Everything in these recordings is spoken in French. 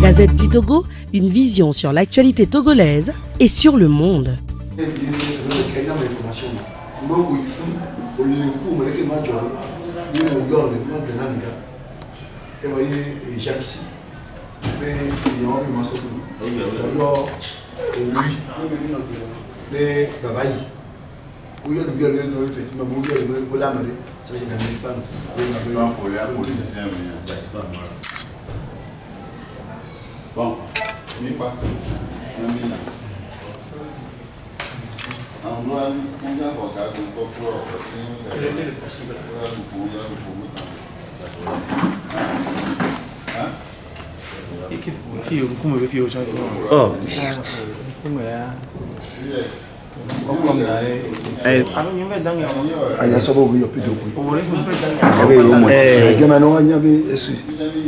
Gazette du Togo, une vision sur l'actualité togolaise et sur le monde. Bon, oh merde.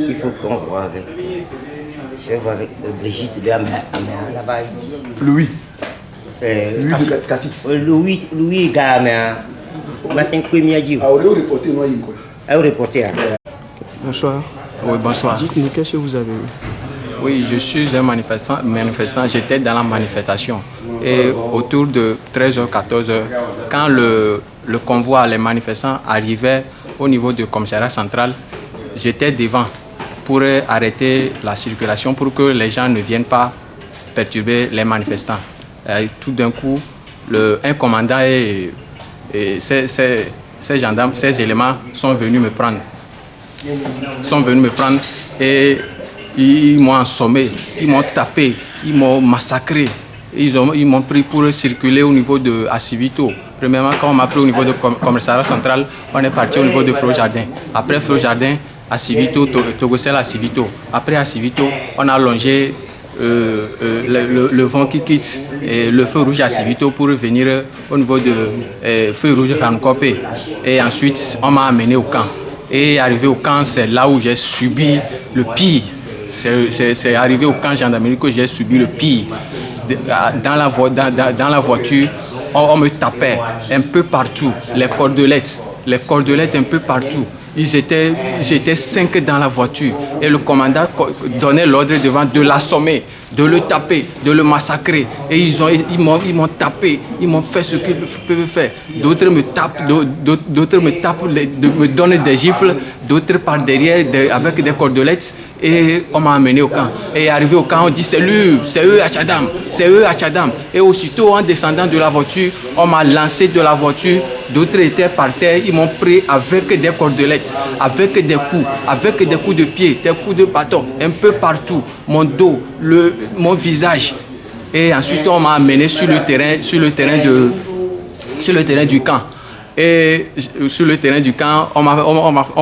Il faut qu'on voit avec. Je vais voir avec Brigitte de là-bas. Louis. Louis Gamé. Matin premier jour. Bonsoir. Oui, bonsoir. Dites-nous, qu'est-ce que vous avez eu? Oui, je suis un manifestant. J'étais dans la manifestation. Et autour de 13h, 14h, quand le convoi, les manifestants arrivaient au niveau du commissariat central, j'étais devant pour arrêter la circulation pour que les gens ne viennent pas perturber les manifestants. Et tout d'un coup, un commandant et ces gendarmes, ces éléments sont venus me prendre. Et ils m'ont assommé, ils m'ont tapé, ils m'ont massacré. Ils m'ont pris pour circuler au niveau de Assivito. Premièrement, quand on m'a pris au niveau du commissariat central, on est parti au niveau de Flot-Jardin. Après Flot-Jardin, Assivito, Togocel Assivito. Après Assivito, on a longé le vent qui quitte le feu rouge à Assivito pour venir au niveau de feu rouge Rankopé. Et ensuite, on m'a amené au camp. Et arrivé au camp, c'est là où j'ai subi le pire. C'est arrivé au camp gendarmerie que j'ai subi le pire. Dans la voiture, on me tapait un peu partout, les cordelettes un peu partout. Ils étaient 5 dans la voiture et le commandant donnait l'ordre devant de l'assommer, de le taper, de le massacrer. Et ils m'ont tapé, ils m'ont fait ce qu'ils peuvent faire. D'autres me tapent, me donnent des gifles, d'autres par derrière avec des cordelettes. Et on m'a amené au camp. Et arrivé au camp, on dit c'est eux à Tchadam. Et aussitôt en descendant de la voiture, on m'a lancé de la voiture. D'autres étaient par terre, ils m'ont pris avec des cordelettes, avec des coups de pied, des coups de bâton, un peu partout, mon dos, mon visage. Et ensuite on m'a amené sur le terrain du camp. Et sur le terrain du camp, on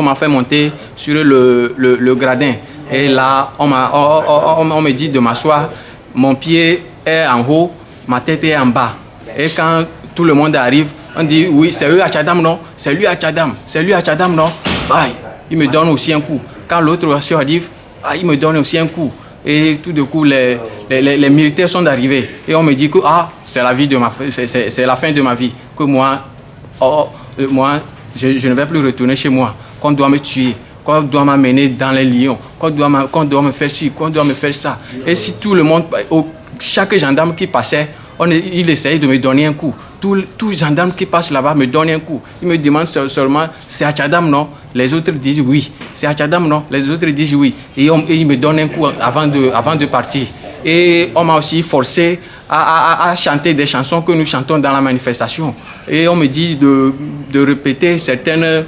m'a fait monter sur le gradin. Et là, on me dit de m'asseoir. Mon pied est en haut, ma tête est en bas. Et quand tout le monde arrive, on dit oui, c'est eux à Tchadam, non? C'est lui à Tchadam, non? Aïe, il me donne aussi un coup. Quand l'autre aussi arrive, il me donne aussi un coup. Et tout d'un coup, les militaires sont arrivés. Et on me dit que c'est la fin de ma vie. Que moi, je ne vais plus retourner chez moi. Qu'on doit me tuer. Qu'on doit m'amener dans les lions, qu'on doit me faire ci, qu'on doit me faire ça. Et si tout le monde, chaque gendarme qui passait, il essayait de me donner un coup. Tout gendarme qui passe là-bas me donne un coup. Il me demande seulement, c'est à Tchadam, non? Les autres disent oui. C'est à Tchadam, non? Les autres disent oui. Et il me donne un coup avant de partir. Et on m'a aussi forcé à chanter des chansons que nous chantons dans la manifestation. Et on me dit de répéter certains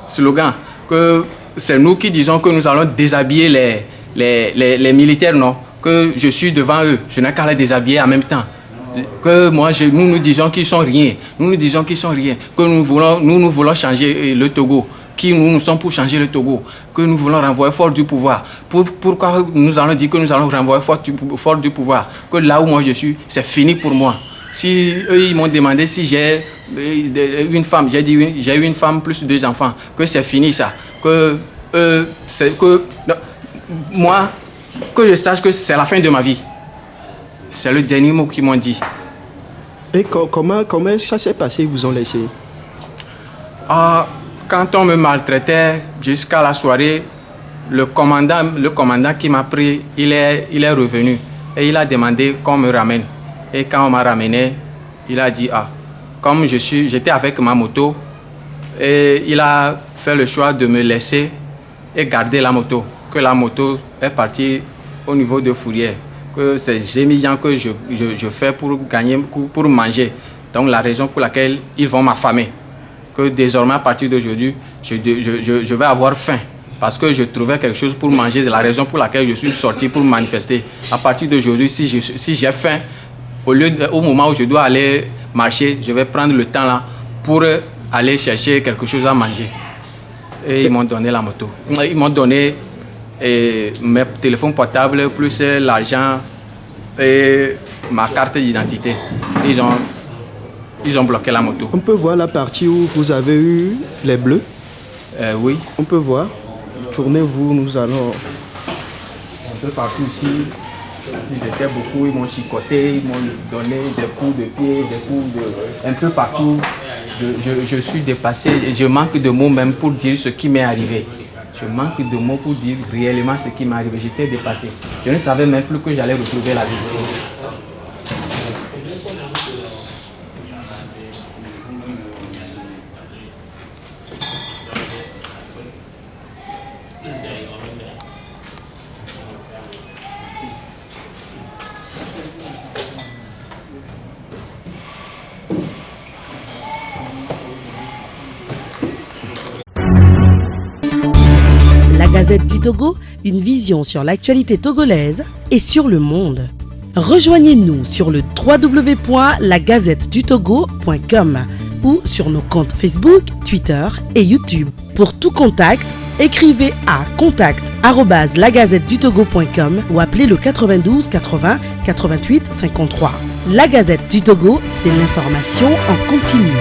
slogans, que c'est nous qui disons que nous allons déshabiller les militaires, non? Que je suis devant eux, je n'ai qu'à les déshabiller en même temps. Que nous disons qu'ils sont rien, que nous voulons changer le Togo, nous sommes pour changer le Togo, que nous voulons renvoyer fort du pouvoir. Pourquoi nous allons dire que nous allons renvoyer fort du pouvoir? Que là où moi je suis, c'est fini pour moi. Si eux ils m'ont demandé si j'ai une femme, j'ai dit j'ai une femme plus 2 enfants, que c'est fini ça, moi, que je sache que c'est la fin de ma vie. C'est le dernier mot qu'ils m'ont dit. Et comment ça s'est passé, ils vous ont laissé? Quand on me maltraitait jusqu'à la soirée, le commandant qui m'a pris, il est revenu et il a demandé qu'on me ramène. Et quand on m'a ramené, il a dit, comme j'étais avec ma moto, et il a fait le choix de me laisser et garder la moto. Que la moto est partie au niveau de Fourrière. Que c'est gémillant que je fais pour manger. Donc la raison pour laquelle ils vont m'affamer. Que désormais, à partir d'aujourd'hui, je vais avoir faim. Parce que je trouvais quelque chose pour manger. C'est la raison pour laquelle je suis sorti pour manifester. À partir d'aujourd'hui, si j'ai faim, au moment où je dois aller marcher, je vais prendre le temps là pour aller chercher quelque chose à manger. Et ils m'ont donné la moto. Ils m'ont donné mes téléphones portables, plus l'argent et ma carte d'identité. Ils ont bloqué la moto. On peut voir la partie où vous avez eu les bleus? Oui. On peut voir. Tournez-vous, nous allons... Un peu partout ici. Ils étaient beaucoup, ils m'ont chicoté, ils m'ont donné des coups de pied, des coups de... Un peu partout, je suis dépassé et je manque de mots même pour dire ce qui m'est arrivé. Je manque de mots pour dire réellement ce qui m'est arrivé. J'étais dépassé. Je ne savais même plus que j'allais retrouver la vie. La Gazette du Togo, une vision sur l'actualité togolaise et sur le monde. Rejoignez-nous sur le www.lagazettedutogo.com ou sur nos comptes Facebook, Twitter et YouTube. Pour tout contact, écrivez à contact@lagazettedutogo.com ou appelez le 92 80 88 53. La Gazette du Togo, c'est l'information en continu.